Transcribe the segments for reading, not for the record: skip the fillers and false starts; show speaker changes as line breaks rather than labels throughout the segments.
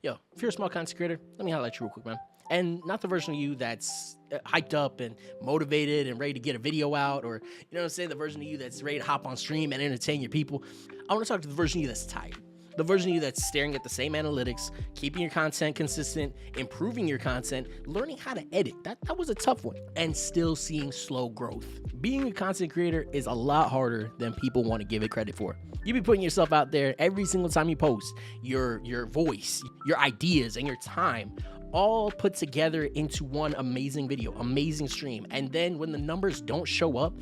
yo, if you're a small content creator, let me highlight you real quick, man. And not the version of you that's hyped up and motivated and ready to get a video out, or, you know what I'm saying, the version of you that's ready to hop on stream and entertain your people. I want to talk to the version of you that's tired. The version of you that's staring at the same analytics, keeping your content consistent, improving your content, learning how to edit. That was a tough one. And still seeing slow growth. Being a content creator is a lot harder than people want to give it credit for. You be putting yourself out there every single time you post. Your voice, your ideas, and your time all put together into one amazing video, amazing stream. And then when the numbers don't show up,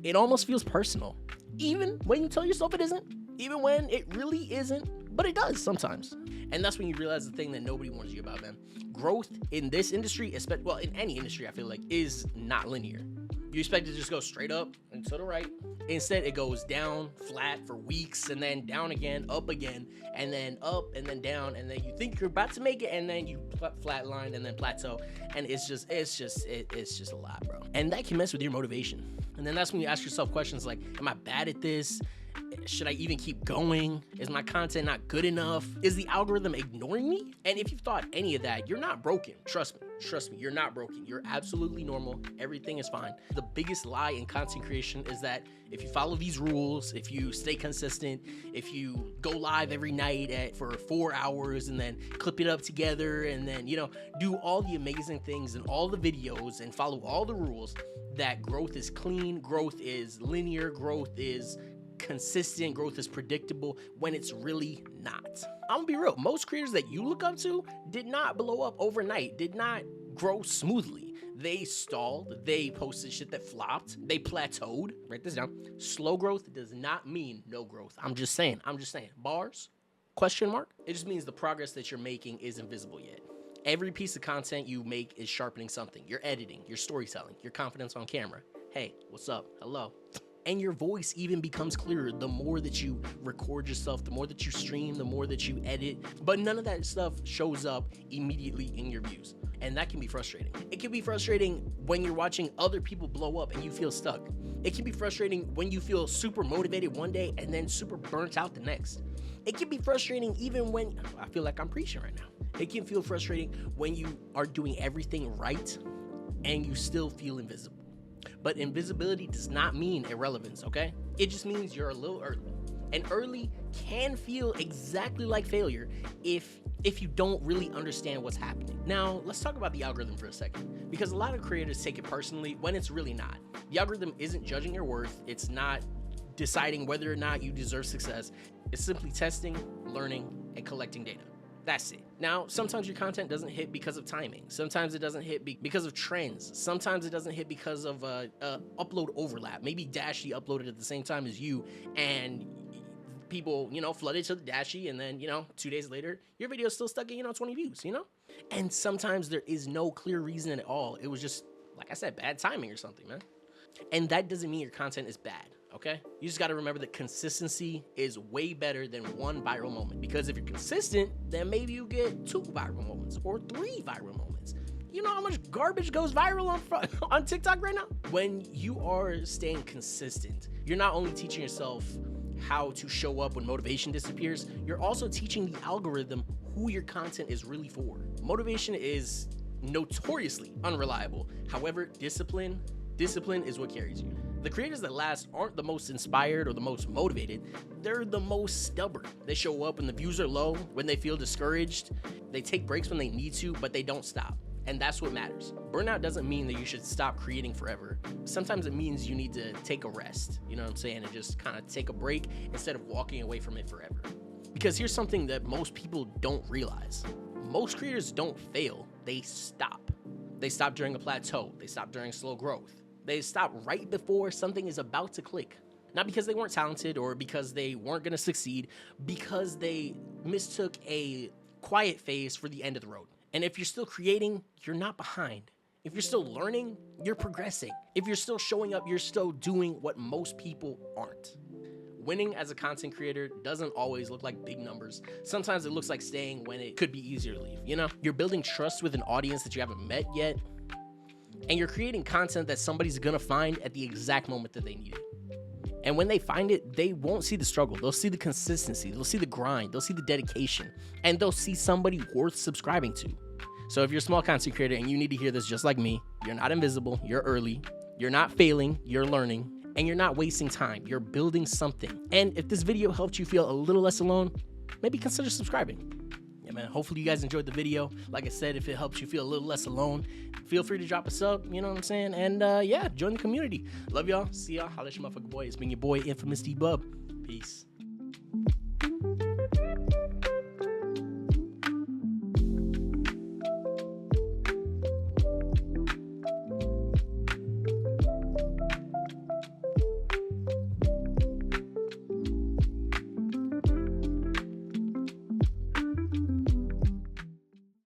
it almost feels personal. Even when you tell yourself it isn't. Even when it really isn't, but it does sometimes. And that's when you realize the thing that nobody warns you about, man. Growth in this industry, well, in any industry, I feel like, is not linear. You expect it to just go straight up and to the right. Instead, it goes down, flat for weeks, and then down again, and then up, and then down, and then you think you're about to make it, and then you flatline, and then plateau, and it's just a lot, bro. And that can mess with your motivation. And then that's when you ask yourself questions like, am I bad at this? Should I even keep going? Is my content not good enough? Is the algorithm ignoring me? And if you've thought any of that, you're not broken. Trust me, you're not broken. You're absolutely normal. Everything is fine. The biggest lie in content creation is that if you follow these rules, if you stay consistent, if you go live every night for 4 hours and then clip it up together and then, do all the amazing things and all the videos and follow all the rules, that growth is clean, growth is linear, growth is consistent, growth is predictable, when it's really not. I'm gonna be real, most creators that you look up to did not blow up overnight, did not grow smoothly. They stalled, they posted shit that flopped, they plateaued. Write this down. Slow growth does not mean no growth. I'm just saying. Bars? Question mark? It just means the progress that you're making isn't visible yet. Every piece of content you make is sharpening something. Your editing, your storytelling, your confidence on camera. Hey, what's up? Hello. And your voice even becomes clearer the more that you record yourself, the more that you stream, the more that you edit. But none of that stuff shows up immediately in your views. And that can be frustrating. It can be frustrating when you're watching other people blow up and you feel stuck. It can be frustrating when you feel super motivated one day and then super burnt out the next. It can be frustrating even when, I feel like I'm preaching right now. It can feel frustrating when you are doing everything right and you still feel invisible. But invisibility does not mean irrelevance, okay? It just means you're a little early. And early can feel exactly like failure if you don't really understand what's happening. Now, let's talk about the algorithm for a second, because a lot of creators take it personally when it's really not. The algorithm isn't judging your worth. It's not deciding whether or not you deserve success. It's simply testing, learning, and collecting data. That's it. Now, sometimes your content doesn't hit because of timing. Sometimes it doesn't hit because of trends. Sometimes it doesn't hit because of upload overlap. Maybe Dashy uploaded at the same time as you, and people, flooded to the Dashy, and then, 2 days later, your video is still stuck at, 20 views, And sometimes there is no clear reason at all. It was just, like I said, bad timing or something, man. And that doesn't mean your content is bad. Okay? You just got to remember that consistency is way better than one viral moment. Because if you're consistent, then maybe you get 2 viral moments or 3 viral moments. You know how much garbage goes viral on TikTok right now? When you are staying consistent, you're not only teaching yourself how to show up when motivation disappears, you're also teaching the algorithm who your content is really for. Motivation is notoriously unreliable. However, discipline is what carries you. The creators that last aren't the most inspired or the most motivated. They're the most stubborn. They show up when the views are low, when they feel discouraged. They take breaks when they need to, but they don't stop. And that's what matters. Burnout doesn't mean that you should stop creating forever. Sometimes it means you need to take a rest, you know what I'm saying? And just kind of take a break instead of walking away from it forever. Because here's something that most people don't realize. Most creators don't fail, they stop. They stop during a plateau. They stop during slow growth. They stop right before something is about to click. Not because they weren't talented or because they weren't gonna succeed, because they mistook a quiet phase for the end of the road. And if you're still creating, you're not behind. If you're still learning, you're progressing. If you're still showing up, you're still doing what most people aren't. Winning as a content creator doesn't always look like big numbers. Sometimes it looks like staying when it could be easier to leave, You're building trust with an audience that you haven't met yet. And you're creating content that somebody's gonna find at the exact moment that they need it. And when they find it, they won't see the struggle. They'll see the consistency. They'll see the grind. They'll see the dedication. And they'll see somebody worth subscribing to. So if you're a small content creator and you need to hear this just like me, you're not invisible. You're early. You're not failing. You're learning. And you're not wasting time. You're building something. And if this video helped you feel a little less alone, maybe consider subscribing. Yeah, man, hopefully you guys enjoyed the video. Like I said, if it helps you feel a little less alone, feel free to drop a sub, you know what I'm saying? And yeah, join the community. Love y'all. See y'all. Holla at your motherfucking boy. It's been your boy, Infamous D-Bub. Peace.